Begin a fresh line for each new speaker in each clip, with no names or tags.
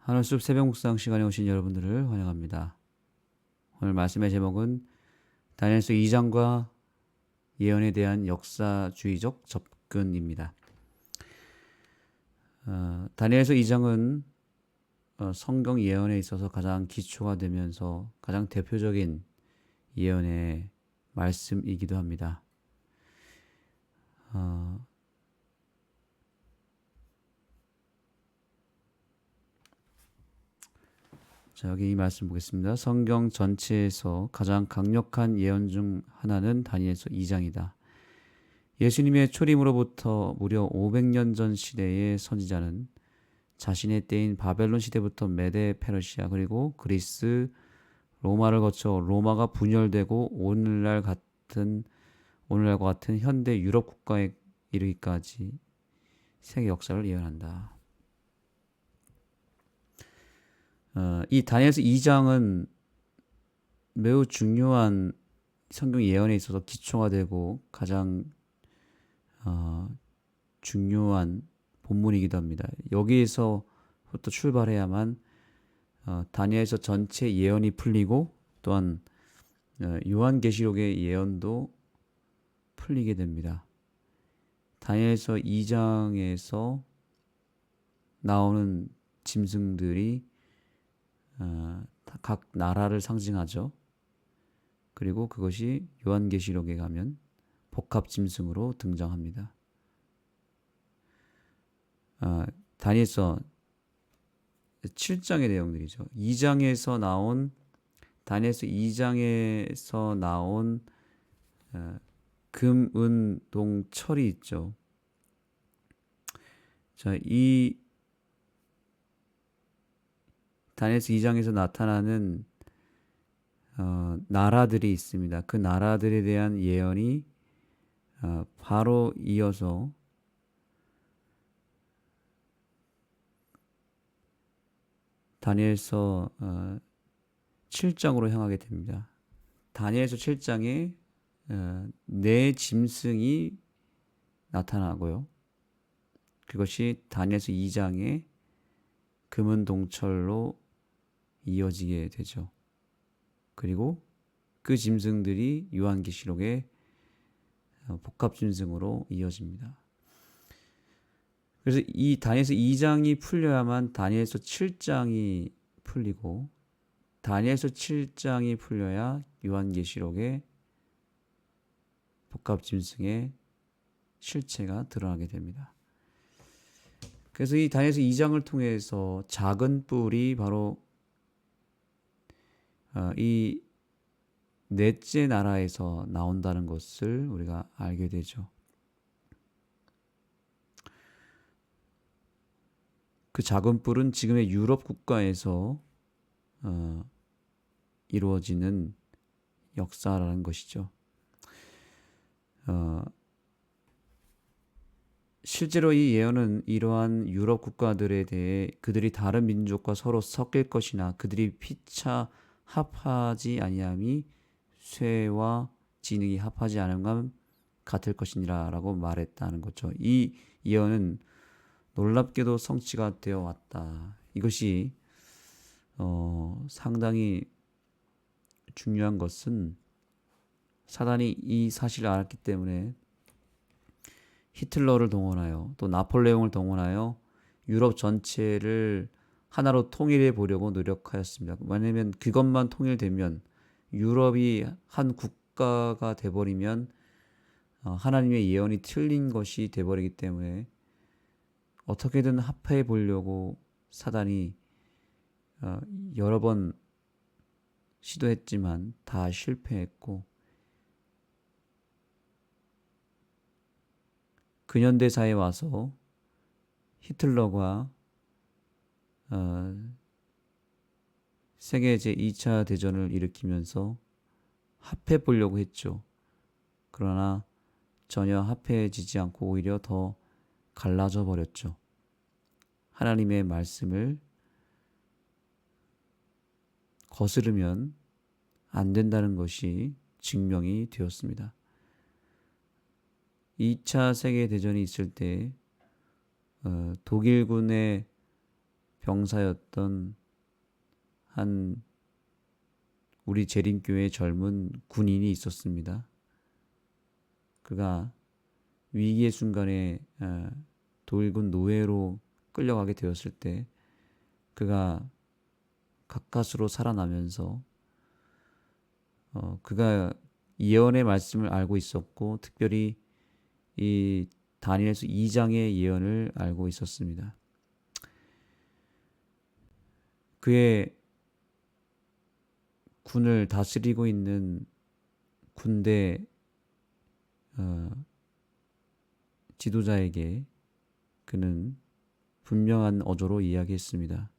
하늘숲 새벽 묵상 시간에 오신 여러분들을 환영합니다. 오늘 말씀의 제목은 다니엘서 2장과 예언에 대한 역사주의적 접근입니다. 다니엘서 2장은 성경 예언에 있어서 가장 기초가 되면서 가장 대표적인 예언의 말씀이기도 합니다. 자, 여기 이 말씀 보겠습니다. 성경 전체에서 가장 강력한 예언 중 하나는 다니엘서 2장이다. 예수님의 초림으로부터 무려 500년 전 시대의 선지자는 자신의 때인 바벨론 시대부터 메데 페르시아 그리고 그리스 로마를 거쳐 로마가 분열되고 오늘날과 같은 현대 유럽 국가에 이르기까지 세계 역사를 예언한다. 이 다니엘서 2장은 매우 중요한 성경 예언에 있어서 기초가 되고 가장 중요한 본문이기도 합니다. 여기에서부터 출발해야만 다니엘서 전체 예언이 풀리고 또한 요한계시록의 예언도 풀리게 됩니다. 다니엘서 2장에서 나오는 짐승들이 각 나라를 상징하죠. 그리고 그것이 요한계시록에 가면 복합짐승으로 등장합니다. 다니엘서 7장의 내용들이죠. 2장에서 나온 다니엘서 2장에서 나온 금, 은, 동, 철이 있죠. 자, 이 다니엘서 2장에서 나타나는 나라들이 있습니다. 그 나라들에 대한 예언이 바로 이어서 다니엘서 7장으로 향하게 됩니다. 다니엘서 7장에 네 짐승이 나타나고요. 그것이 다니엘서 2장에 금은동철로 이어지게 되죠. 그리고 그 짐승들이 요한계시록의 복합짐승으로 이어집니다. 그래서 이 다니엘서 2장이 풀려야만 다니엘서 7장이 풀리고 다니엘서 7장이 풀려야 요한계시록의 복합짐승의 실체가 드러나게 됩니다. 그래서 이 다니엘서 2장을 통해서 작은 뿔이 바로 이 넷째 나라에서 나온다는 것을 우리가 알게 되죠. 그 작은 뿔은 지금의 유럽 국가에서 이루어지는 역사라는 것이죠. 실제로 이 예언은 이러한 유럽 국가들에 대해 그들이 다른 민족과 서로 섞일 것이나 그들이 피차 합하지 아니함이 쇠와 진흙이 합하지 않음과 같을 것이니라 라고 말했다는 거죠. 이 예언은 놀랍게도 성취가 되어 왔다. 이것이 상당히 중요한 것은 사단이 이 사실을 알았기 때문에 히틀러를 동원하여 또 나폴레옹을 동원하여 유럽 전체를 하나로 통일해 보려고 노력하였습니다. 왜냐하면 그것만 통일되면 유럽이 한 국가가 돼버리면 하나님의 예언이 틀린 것이 돼버리기 때문에 어떻게든 합해 보려고 사단이 여러 번 시도했지만 다 실패했고 근현대사에 와서 히틀러가 세계 제2차 대전을 일으키면서 합해 보려고 했죠. 그러나 전혀 합해지지 않고 오히려 더 갈라져 버렸죠. 하나님의 말씀을 거스르면 안 된다는 것이 증명이 되었습니다. 2차 세계대전이 있을 때 독일군의 병사였던 한 우리 재림교회 젊은 군인이 있었습니다. 그가 위기의 순간에 독일군 노예로 끌려가게 되었을 때 그가 가까스로 살아나면서 그가 예언의 말씀을 알고 있었고 특별히 이 다니엘서 2장의 예언을 알고 있었습니다. 그의 군을 다스리고 있는 군대 지도자에게 그는 분명한 어조로 이야기했습니다.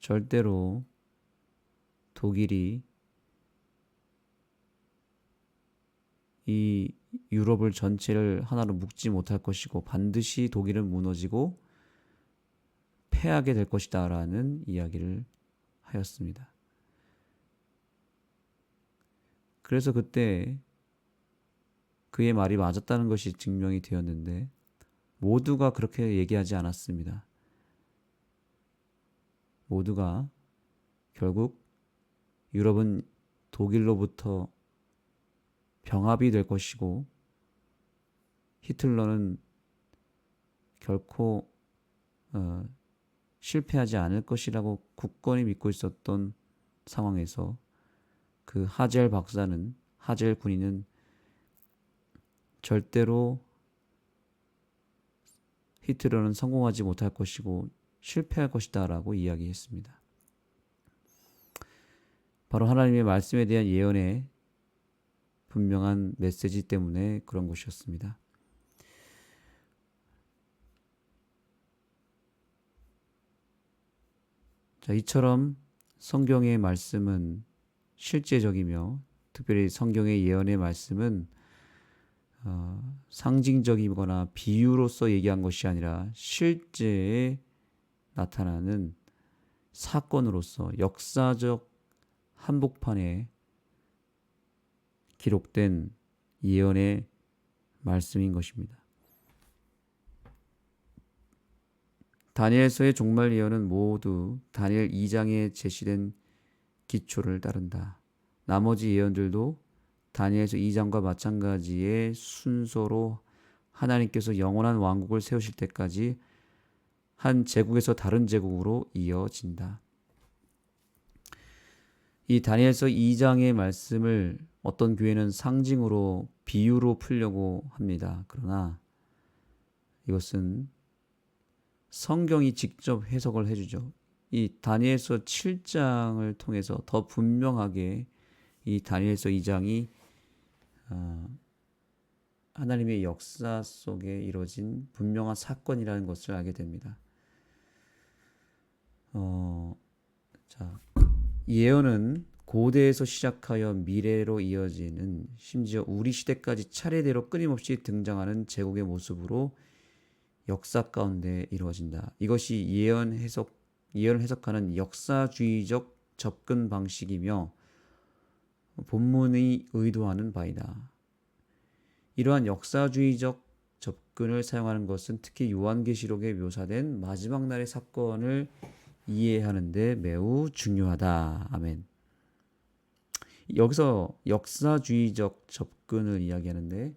절대로 독일이 이 유럽을 전체를 하나로 묶지 못할 것이고 반드시 독일은 무너지고 패하게 될 것이다 라는 이야기를 하였습니다. 그래서 그때 그의 말이 맞았다는 것이 증명이 되었는데 모두가 그렇게 얘기하지 않았습니다. 모두가 결국 유럽은 독일로부터 병합이 될 것이고 히틀러는 결코 실패하지 않을 것이라고 굳건히 믿고 있었던 상황에서 그 하젤 박사는, 하젤 군인은 절대로 히틀러는 성공하지 못할 것이고 실패할 것이다 라고 이야기했습니다. 바로 하나님의 말씀에 대한 예언의 분명한 메시지 때문에 그런 것이었습니다. 자, 이처럼 성경의 말씀은 실제적이며 특별히 성경의 예언의 말씀은 상징적이거나 비유로서 얘기한 것이 아니라 실제에 나타나는 사건으로서 역사적 한복판에 기록된 예언의 말씀인 것입니다. 다니엘서의 종말 예언은 모두 다니엘 2장에 제시된 기초를 따른다. 나머지 예언들도 다니엘서 2장과 마찬가지의 순서로 하나님께서 영원한 왕국을 세우실 때까지 한 제국에서 다른 제국으로 이어진다. 이 다니엘서 2장의 말씀을 어떤 교회는 상징으로 비유로 풀려고 합니다. 그러나 이것은 성경이 직접 해석을 해주죠. 이 다니엘서 7장을 통해서 더 분명하게 이 다니엘서 2장이 하나님의 역사 속에 이루어진 분명한 사건이라는 것을 알게 됩니다. 예언은 고대에서 시작하여 미래로 이어지는 심지어 우리 시대까지 차례대로 끊임없이 등장하는 제국의 모습으로 역사 가운데 이루어진다. 이것이 예언을 해석하는 역사주의적 접근 방식이며 본문이 의도하는 바이다. 이러한 역사주의적 접근을 사용하는 것은 특히 요한계시록에 묘사된 마지막 날의 사건을 이해하는 데 매우 중요하다. 아멘. 여기서 역사주의적 접근을 이야기하는데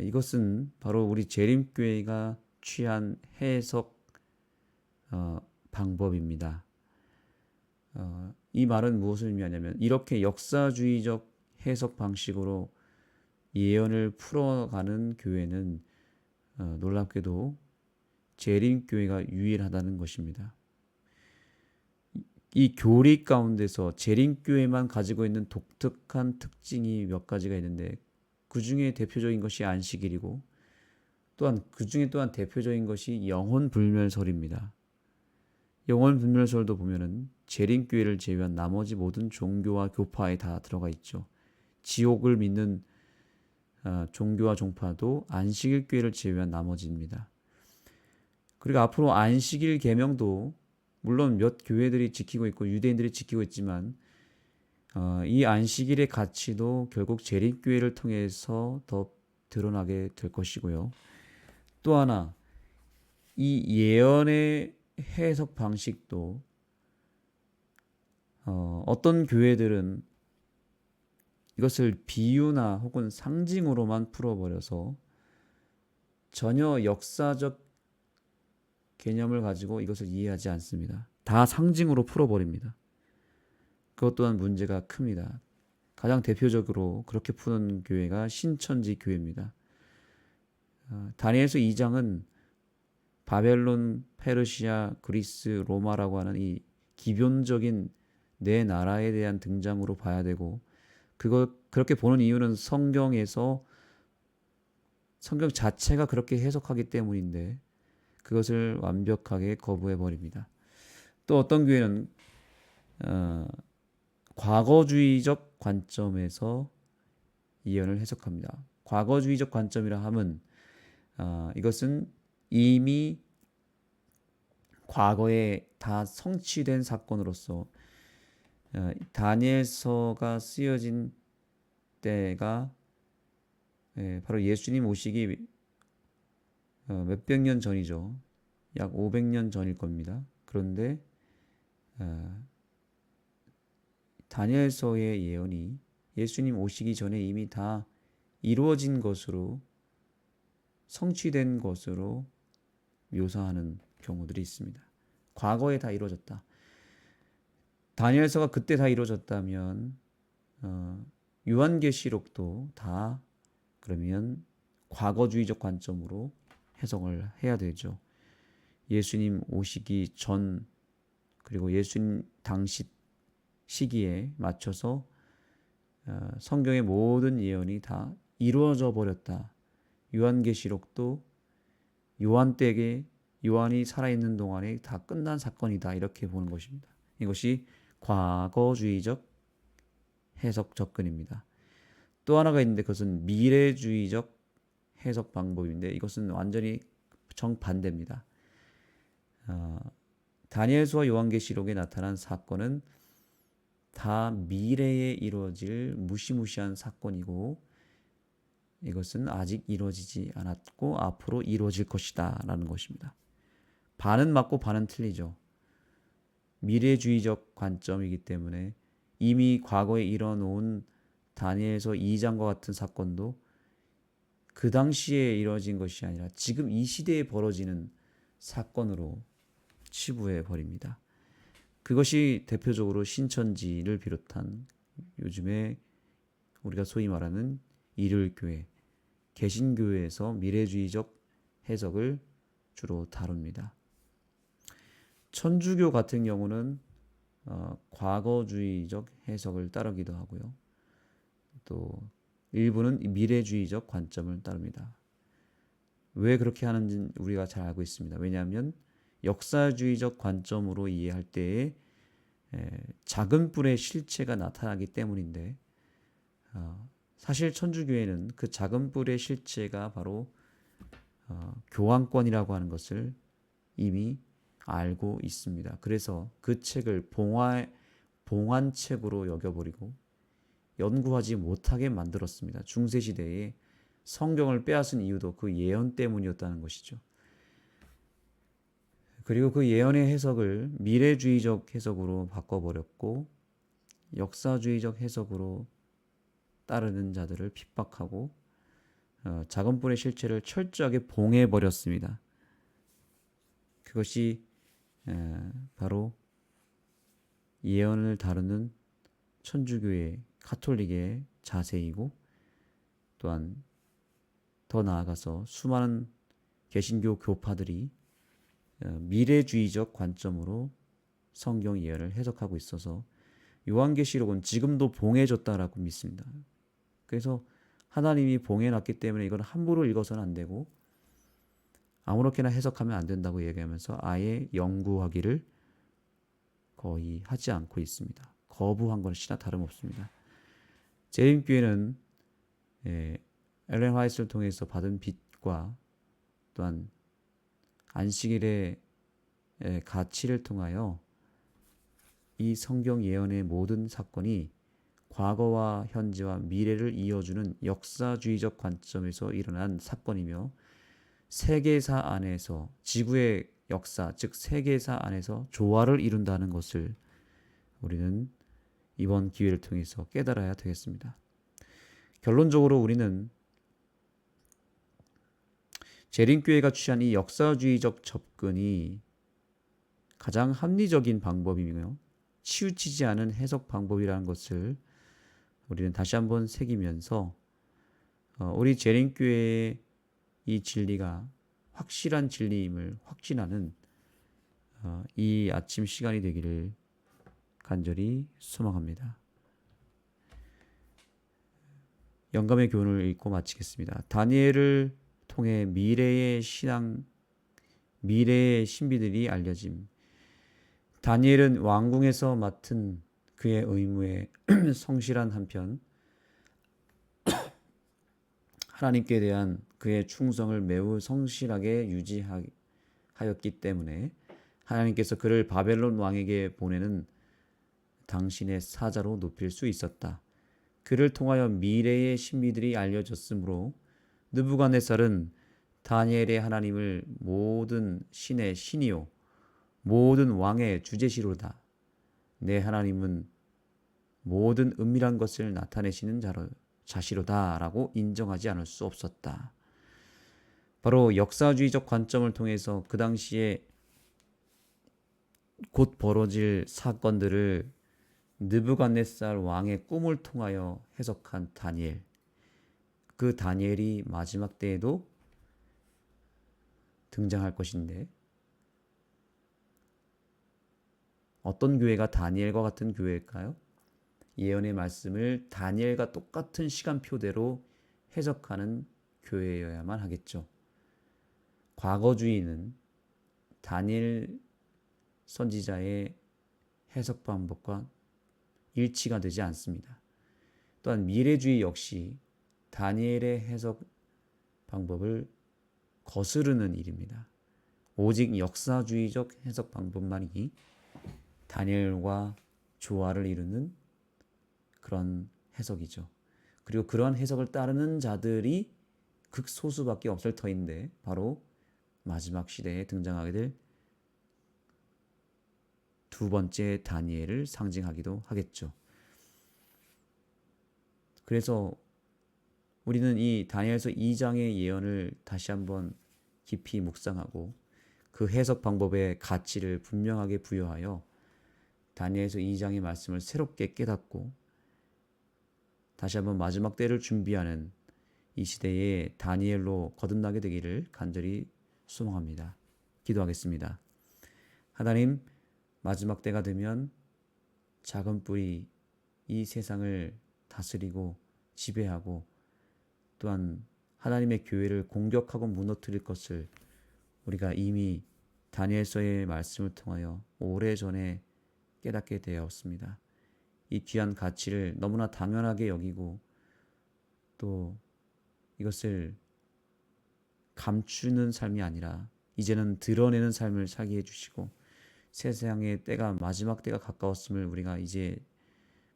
이것은 바로 우리 재림교회가 취한 해석 방법입니다. 이 말은 무엇을 의미하냐면 이렇게 역사주의적 해석 방식으로 예언을 풀어가는 교회는 놀랍게도 재림교회가 유일하다는 것입니다. 이 교리 가운데서 재림교회만 가지고 있는 독특한 특징이 몇 가지가 있는데 그 중에 대표적인 것이 안식일이고 또한 그 중에 또한 대표적인 것이 영혼불멸설입니다. 영혼불멸설도 보면은 재림교회를 제외한 나머지 모든 종교와 교파에 다 들어가 있죠. 지옥을 믿는 종교와 종파도 안식일 교회를 제외한 나머지입니다. 그리고 앞으로 안식일 계명도 물론 몇 교회들이 지키고 있고 유대인들이 지키고 있지만 이 안식일의 가치도 결국 재림교회를 통해서 더 드러나게 될 것이고요. 또 하나 이 예언의 해석 방식도 어떤 교회들은 이것을 비유나 혹은 상징으로만 풀어버려서 전혀 역사적 개념을 가지고 이것을 이해하지 않습니다. 다 상징으로 풀어버립니다. 그것 또한 문제가 큽니다. 가장 대표적으로 그렇게 푸는 교회가 신천지 교회입니다. 다니엘서 2장은 바벨론, 페르시아, 그리스, 로마라고 하는 이 기본적인 네 나라에 대한 등장으로 봐야 되고, 그렇게 보는 이유는 성경 자체가 그렇게 해석하기 때문인데 그것을 완벽하게 거부해 버립니다. 또 어떤 교회는 과거주의적 관점에서 예언을 해석합니다. 과거주의적 관점이라 함은 이것은 이미 과거에 다 성취된 사건으로서 다니엘서가 쓰여진 때가 바로 예수님 오시기 몇백 년 전이죠. 약 500년 전일 겁니다. 그런데 다니엘서의 예언이 예수님 오시기 전에 이미 다 이루어진 것으로, 성취된 것으로 묘사하는 경우들이 있습니다. 과거에 다 이루어졌다. 다니엘서가 그때 다 이루어졌다면 요한계시록도 다 그러면 과거주의적 관점으로 해석을 해야 되죠. 예수님 오시기 전, 그리고 예수님 당시 시기에 맞춰서 성경의 모든 예언이 다 이루어져 버렸다. 요한계시록도 요한 때에, 요한이 살아있는 동안에 다 끝난 사건이다. 이렇게 보는 것입니다. 이것이 과거주의적 해석 접근입니다. 또 하나가 있는데 그것은 미래주의적 해석 방법인데 이것은 완전히 정반대입니다. 다니엘서와 요한계시록에 나타난 사건은 다 미래에 이루어질 무시무시한 사건이고 이것은 아직 이루어지지 않았고 앞으로 이루어질 것이다 라는 것입니다. 반은 맞고 반은 틀리죠. 미래주의적 관점이기 때문에 이미 과거에 일어놓은 다니엘서 2장과 같은 사건도 그 당시에 이루어진 것이 아니라 지금 이 시대에 벌어지는 사건으로 치부해 버립니다. 그것이 대표적으로 신천지를 비롯한 요즘에 우리가 소위 말하는 일요일교회, 개신교회에서 미래주의적 해석을 주로 다룹니다. 천주교 같은 경우는 과거주의적 해석을 따르기도 하고요. 또 일부는 미래주의적 관점을 따릅니다. 왜 그렇게 하는지 우리가 잘 알고 있습니다. 왜냐하면 역사주의적 관점으로 이해할 때에 작은 뿔의 실체가 나타나기 때문인데 사실 천주교회는 그 작은 뿔의 실체가 바로 교황권이라고 하는 것을 이미 알고 있습니다. 그래서 그 책을 봉환책으로 여겨버리고 연구하지 못하게 만들었습니다. 중세시대에 성경을 빼앗은 이유도 그 예언 때문이었다는 것이죠. 그리고 그 예언의 해석을 미래주의적 해석으로 바꿔버렸고 역사주의적 해석으로 따르는 자들을 핍박하고 작은 뿔의 실체를 철저하게 봉해버렸습니다. 그것이 바로 예언을 다루는 천주교의 카톨릭의 자세이고 또한 더 나아가서 수많은 개신교 교파들이 미래주의적 관점으로 성경 예언을 해석하고 있어서 요한계시록은 지금도 봉해졌다라고 믿습니다. 그래서 하나님이 봉해놨기 때문에 이건 함부로 읽어서는 안 되고 아무렇게나 해석하면 안 된다고 얘기하면서 아예 연구하기를 거의 하지 않고 있습니다. 거부한 것이나 다름없습니다. 제임교회는 엘렌 화이트를 통해서 받은 빚과 또한 안식일의 가치를 통하여 이 성경 예언의 모든 사건이 과거와 현재와 미래를 이어주는 역사주의적 관점에서 일어난 사건이며 세계사 안에서 지구의 역사, 즉 세계사 안에서 조화를 이룬다는 것을 우리는 이번 기회를 통해서 깨달아야 되겠습니다. 결론적으로 우리는 재림교회가 취한 이 역사주의적 접근이 가장 합리적인 방법이며 치우치지 않은 해석 방법이라는 것을 우리는 다시 한번 새기면서 우리 재림교회의 이 진리가 확실한 진리임을 확신하는 이 아침 시간이 되기를 간절히 소망합니다. 영감의 교훈을 읽고 마치겠습니다. 다니엘을 통해 미래의 신비들이 알려짐. 다니엘은 왕궁에서 맡은 그의 의무에 성실한 한편 하나님께 대한 그의 충성을 매우 성실하게 유지하였기 때문에 하나님께서 그를 바벨론 왕에게 보내는 당신의 사자로 높일 수 있었다. 그를 통하여 미래의 신비들이 알려졌으므로 느부갓네살은 다니엘의 하나님을 모든 신의 신이요 모든 왕의 주제시로다. 내 하나님은 모든 은밀한 것을 나타내시는 자시로다 라고 인정하지 않을 수 없었다. 바로 역사주의적 관점을 통해서 그 당시에 곧 벌어질 사건들을 느부갓네살 왕의 꿈을 통하여 해석한 다니엘. 그 다니엘이 마지막 때에도 등장할 것인데 어떤 교회가 다니엘과 같은 교회일까요? 예언의 말씀을 다니엘과 똑같은 시간표대로 해석하는 교회여야만 하겠죠. 과거주의는 다니엘 선지자의 해석 방법과 일치가 되지 않습니다. 또한 미래주의 역시 다니엘의 해석 방법을 거스르는 일입니다. 오직 역사주의적 해석 방법만이 다니엘과 조화를 이루는 그런 해석이죠. 그리고 그러한 해석을 따르는 자들이 극소수밖에 없을 터인데 바로 마지막 시대에 등장하게 될 두 번째 다니엘을 상징하기도 하겠죠. 그래서 우리는 이 다니엘서 2장의 예언을 다시 한번 깊이 묵상하고 그 해석 방법의 가치를 분명하게 부여하여 다니엘서 2장의 말씀을 새롭게 깨닫고 다시 한번 마지막 때를 준비하는 이 시대에 다니엘로 거듭나게 되기를 간절히 소망합니다. 기도하겠습니다. 하나님, 마지막 때가 되면 작은 뿔이 이 세상을 다스리고 지배하고 또한 하나님의 교회를 공격하고 무너뜨릴 것을 우리가 이미 다니엘서의 말씀을 통하여 오래전에 깨닫게 되었습니다. 이 귀한 가치를 너무나 당연하게 여기고 또 이것을 감추는 삶이 아니라 이제는 드러내는 삶을 살게 해주시고 세상의 때가 마지막 때가 가까웠음을 우리가 이제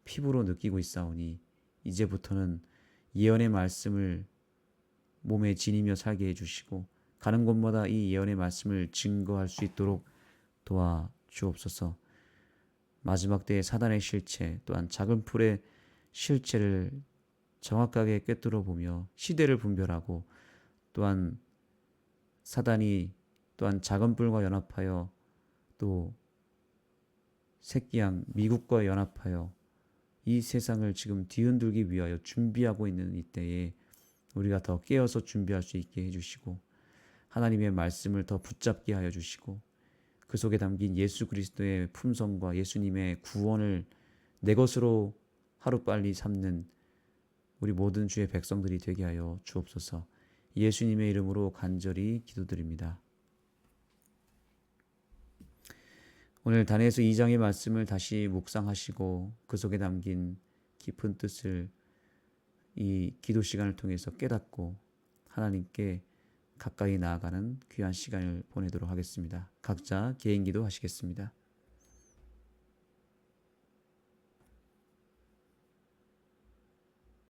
피부로 느끼고 있사오니 이제부터는 예언의 말씀을 몸에 지니며 살게 해주시고 가는 곳마다 이 예언의 말씀을 증거할 수 있도록 도와주옵소서. 마지막 때의 사단의 실체 또한 작은 풀의 실체를 정확하게 꿰뚫어 보며 시대를 분별하고 또한 사단이 또한 작은 뿔과 연합하여 또 새끼양 미국과 연합하여 이 세상을 지금 뒤흔들기 위하여 준비하고 있는 이때에 우리가 더 깨어서 준비할 수 있게 해주시고 하나님의 말씀을 더 붙잡게 하여 주시고 그 속에 담긴 예수 그리스도의 품성과 예수님의 구원을 내 것으로 하루빨리 삼는 우리 모든 주의 백성들이 되게 하여 주옵소서. 예수님의 이름으로 간절히 기도드립니다. 오늘 다니엘서 2장의 말씀을 다시 묵상하시고 그 속에 담긴 깊은 뜻을 이 기도 시간을 통해서 깨닫고 하나님께 가까이 나아가는 귀한 시간을 보내도록 하겠습니다. 각자 개인 기도 하시겠습니다.